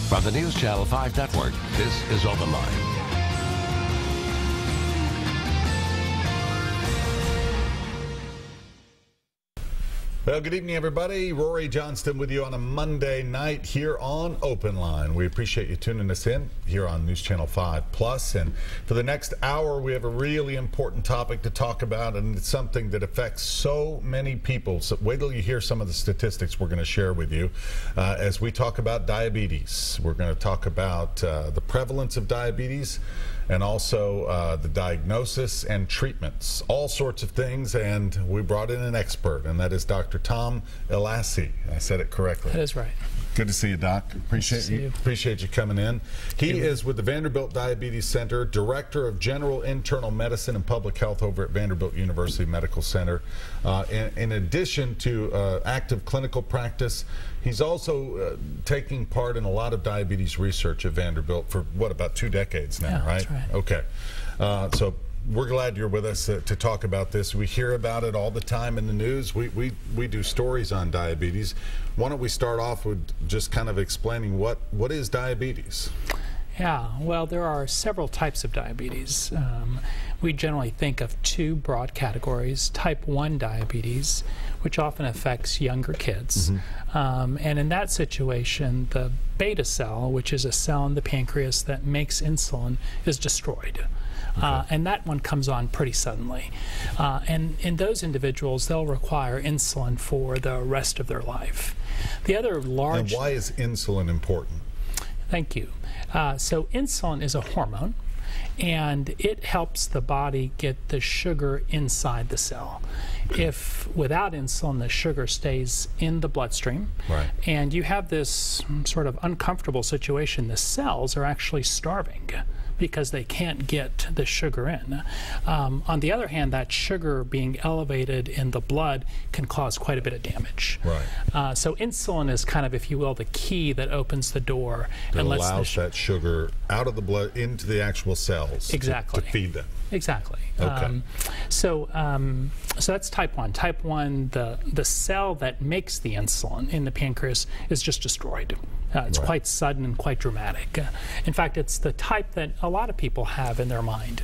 From the News Channel 5 Network, this is OpenLine. Well, good evening, everybody. Rory Johnston with you on a Monday night here on OpenLine. We appreciate you tuning us in here on News Channel 5 Plus. And for the next hour, we have a really important topic to talk about, and it's something that affects so many people. So wait till you hear some of the statistics we're going to share with you as we talk about diabetes. We're going to talk about the prevalence of diabetes, and also the diagnosis and treatments, all sorts of things. And we brought in an expert, and that is Dr. Tom Elassi. I said it correctly. That is right. Good to see you, Doc. Appreciate you coming in. He is with the Vanderbilt Diabetes Center, Director of General Internal Medicine and Public Health over at Vanderbilt University Medical Center. In addition to active clinical practice, he's also taking part in a lot of diabetes research at Vanderbilt for, what, about 2 decades now, right? That's right. Okay. So we're glad you're with us to talk about this. We hear about it all the time in the news. We do stories on diabetes. Why don't we start off with just kind of explaining what is diabetes? Yeah, well, there are several types of diabetes. We generally think of 2 broad categories: type 1 diabetes, which often affects younger kids. And in that situation, the beta cell, which is a cell in the pancreas that makes insulin, is destroyed. And that one comes on pretty suddenly. And in those individuals, they'll require insulin for the rest of their life. The other large... And why is insulin important? Thank you. So insulin is a hormone, and it helps the body get the sugar inside the cell. If without insulin, the sugar stays in the bloodstream, right, and you have this sort of uncomfortable situation, the cells are actually starving because they can't get the sugar in. On the other hand, that sugar being elevated in the blood can cause quite a bit of damage. Right. So insulin is kind of, if you will, the key that opens the door and lets allows that sugar out of the blood into the actual cells. Exactly. To feed them. Exactly. Okay. So that's type 1. Type 1, the cell that makes the insulin in the pancreas is just destroyed. It's quite sudden and quite dramatic. In fact, it's the type that a lot of people have in their mind.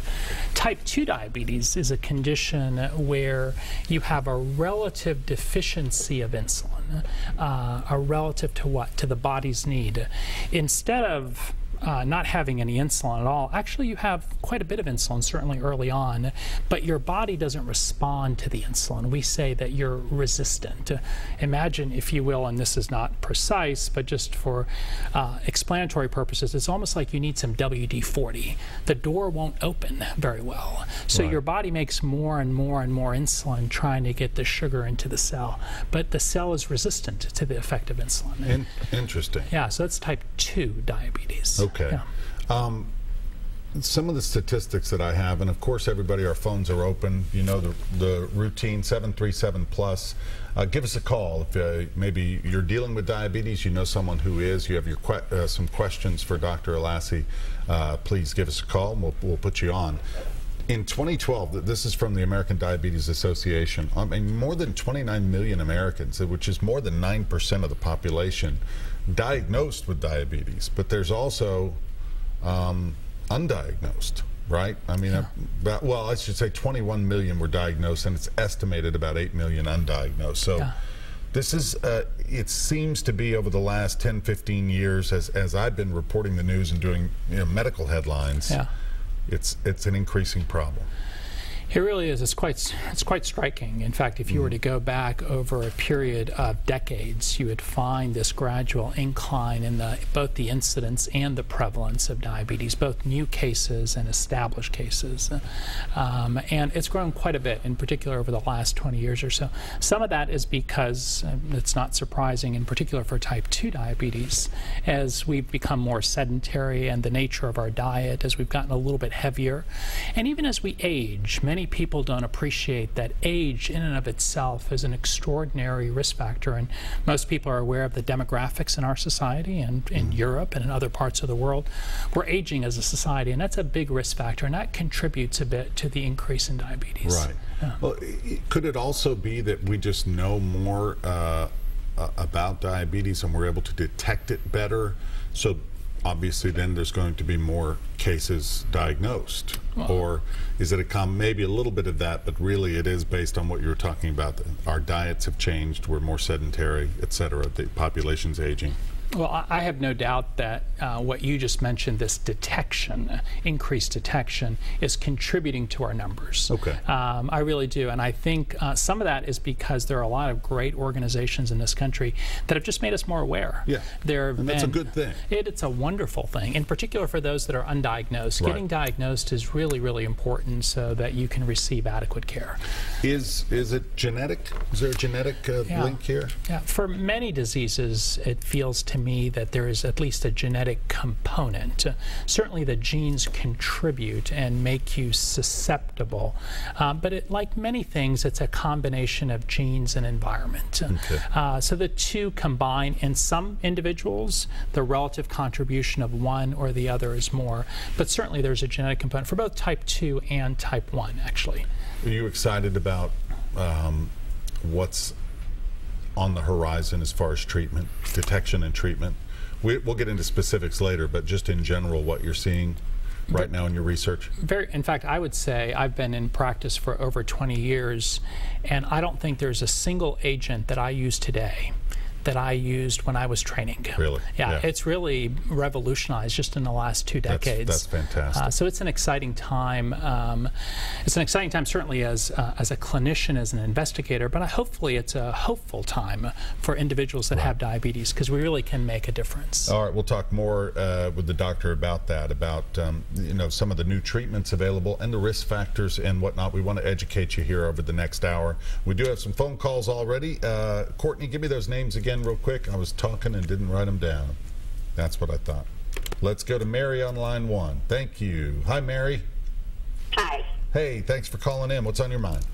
Type 2 diabetes is a condition where you have a relative deficiency of insulin, a relative to what? To the body's need. Instead of not having any insulin at all, actually you have quite a bit of insulin, certainly early on, but your body doesn't respond to the insulin. We say that you're resistant. Imagine, if you will, and this is not precise, but just for explanatory purposes, it's almost like you need some WD-40. The door won't open very well. So your body makes more and more and more insulin trying to get the sugar into the cell, but the cell is resistant to the effect of insulin. Interesting. Yeah, so that's type 2 diabetes. Okay. Yeah. Some of the statistics that I have, and of course everybody, our phones are open, you know the routine, 737 plus. Give us a call if maybe you're dealing with diabetes, you know someone who is, you have your some questions for Dr. Elassi, please give us a call and we'll put you on. In 2012, this is from the American Diabetes Association, I mean, more than 29 million Americans, which is more than 9% of the population, diagnosed with diabetes, but there's also undiagnosed, right? I mean, well, I should say 21 million were diagnosed, and it's estimated about 8 million undiagnosed. So this is, it seems to be over the last 10, 15 years, as I've been reporting the news and doing medical headlines, it's an increasing problem. It really is. It's quite striking. In fact, if you were to go back over a period of decades, you would find this gradual incline in both the incidence and the prevalence of diabetes, both new cases and established cases. And it's grown quite a bit, in particular over the last 20 years or so. Some of that is because, it's not surprising, in particular for type 2 diabetes, as we've become more sedentary and the nature of our diet, as we've gotten a little bit heavier. And even as we age, many people don't appreciate that age in and of itself is an extraordinary risk factor, and most people are aware of the demographics in our society and in Europe and in other parts of the world. We're aging as a society, and that's a big risk factor, and that contributes a bit to the increase in diabetes. Right. Well, could it also be that we just know more about diabetes and we're able to detect it better? So obviously then there's going to be more cases diagnosed. Or is it maybe a little bit of that, but really it is based on what you were talking about. Our diets have changed, we're more sedentary, et cetera, the population's aging. Well, I have no doubt that what you just mentioned, this detection, increased detection, is contributing to our numbers. Okay. I really do. And I think some of that is because there are a lot of great organizations in this country that have just made us more aware. Yeah. And that's a good thing. It's a wonderful thing, in particular for those that are undiagnosed. Right. Getting diagnosed is really, really important so that you can receive adequate care. Is it genetic? Is there a genetic link here? Yeah. For many diseases, it feels to me that there is at least a genetic component. Certainly the genes contribute and make you susceptible, but like many things, it's a combination of genes and environment. Okay. So the two combine. In some individuals, the relative contribution of one or the other is more, but certainly there's a genetic component for both type 2 and type 1, actually. Are you excited about what's on the horizon as far as treatment, detection and treatment? We'll get into specifics later, but just in general, what you're seeing right now in your research? In fact, I would say I've been in practice for over 20 years, and I don't think there's a single agent that I use today that I used when I was training. Really? Yeah, it's really revolutionized just in the last 2 decades. That's fantastic. So it's an exciting time. It's an exciting time certainly as a clinician, as an investigator, but hopefully it's a hopeful time for individuals that have diabetes, because we really can make a difference. All right, we'll talk more with the doctor about that, about some of the new treatments available and the risk factors and whatnot. We want to educate you here over the next hour. We do have some phone calls already. Courtney, give me those names again real quick. I was talking and didn't write them down. That's what I thought. Let's go to Mary on line 1. Thank you. Hi, Mary. Hi. Hey, thanks for calling in. What's on your mind?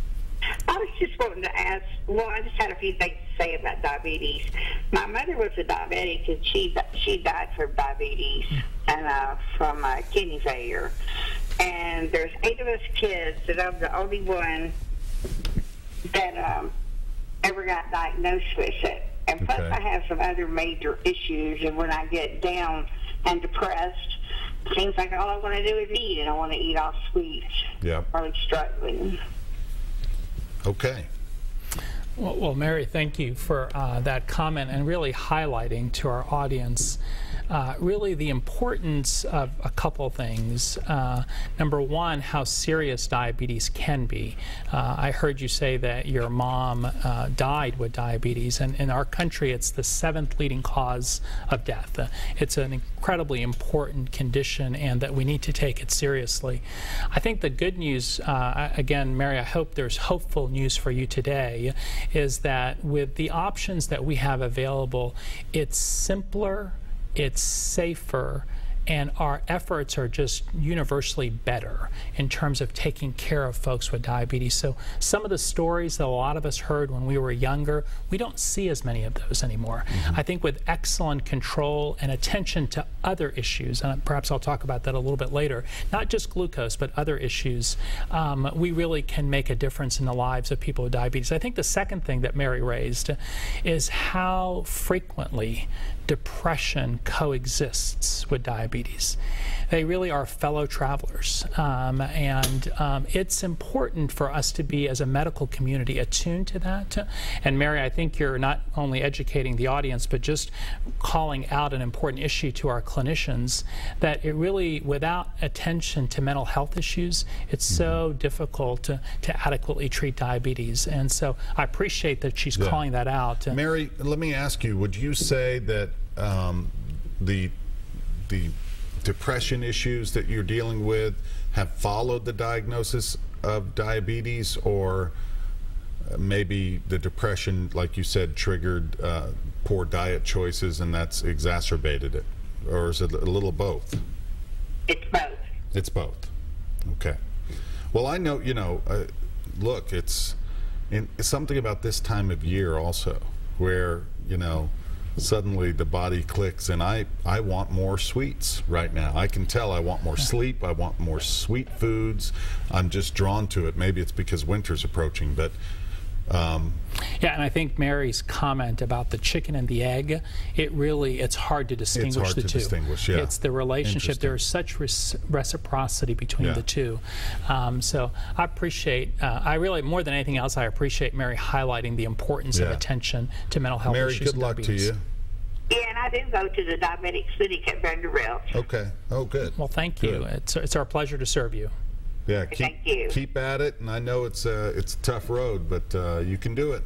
I was just wanting to ask, well, I just had a few things to say about diabetes. My mother was a diabetic, and she died from diabetes and from kidney failure. And there's 8 of us kids, and I'm the only one that ever got diagnosed with it. And plus, I have some other major issues, and when I get down and depressed, it seems like all I want to do is eat, and I want to eat all sweets. Yeah. I'm struggling. Okay. Well, Mary, thank you for that comment and really highlighting to our audience really the importance of a couple things. Number one, how serious diabetes can be. I heard you say that your mom died with diabetes, and in our country it's the 7th leading cause of death. It's an incredibly important condition, and that we need to take it seriously. I think the good news, again, Mary, I hope there's hopeful news for you today, is that with the options that we have available, it's simpler, it's safer, and our efforts are just universally better in terms of taking care of folks with diabetes. So some of the stories that a lot of us heard when we were younger, we don't see as many of those anymore. I think with excellent control and attention to other issues, and perhaps I'll talk about that a little bit later, not just glucose, but other issues, we really can make a difference in the lives of people with diabetes. I think the second thing that Mary raised is how frequently depression coexists with diabetes. They really are fellow travelers, and it's important for us to be, as a medical community, attuned to that. And Mary, I think you're not only educating the audience, but just calling out an important issue to our clinicians, that it really, without attention to mental health issues, it's so difficult to adequately treat diabetes. And so I appreciate that she's calling that out. Mary, let me ask you, would you say that the depression issues that you're dealing with have followed the diagnosis of diabetes, or maybe the depression, like you said, triggered poor diet choices and that's exacerbated it? Or is it a little both? It's both. It's both. Okay. Well, I know, look, it's something about this time of year also where, suddenly the body clicks, and I want more sweets right now. I can tell I want more sleep, I want more sweet foods. I'm just drawn to it. Maybe it's because winter's approaching, but Yeah, and I think Mary's comment about the chicken and the egg, it's hard to distinguish the two. Distinguish, yeah. It's the relationship. There is such reciprocity between the two. So I appreciate, more than anything else, I appreciate Mary highlighting the importance of attention to mental health issues. Mary, good luck to you. Yeah, and I do go to the diabetic clinic at Vanderbilt. Okay. Oh, good. Well, thank you. It's our pleasure to serve you. Yeah, Thank you. Keep at it, and I know it's a tough road, but you can do it.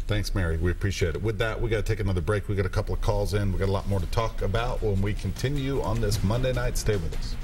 Thanks, Mary. We appreciate it. With that, we got to take another break. We got a couple of calls in. We got a lot more to talk about when we continue on this Monday night. Stay with us.